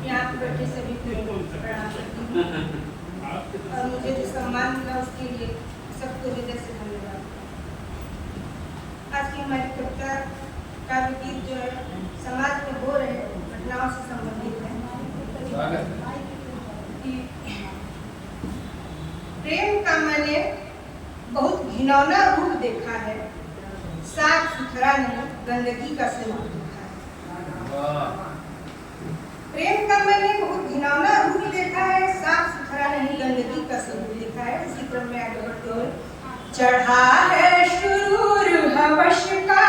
यहाँ पे बैठे सभी को प्रणाम करती हूँ और मुझे जो सम्मान मिला उसके लिए सबको हृदय से धन्यवाद। आज की हमारी कविता काव्य गीत जो है समाज में हो रहे घटनाओं से संबंधित है। प्रेम का मैंने बहुत घिनौना रूप देखा है, साफ सुथरा नहीं गंदगी का स्वरूप देखा है। प्रेम का मैंने बहुत घिनौना रूप देखा है, साफ सुथरा नहीं गंदगी का स्वरूप देखा है। उसी क्रम में आगे बढ़ते हुए चढ़ा है शुरूर हवश का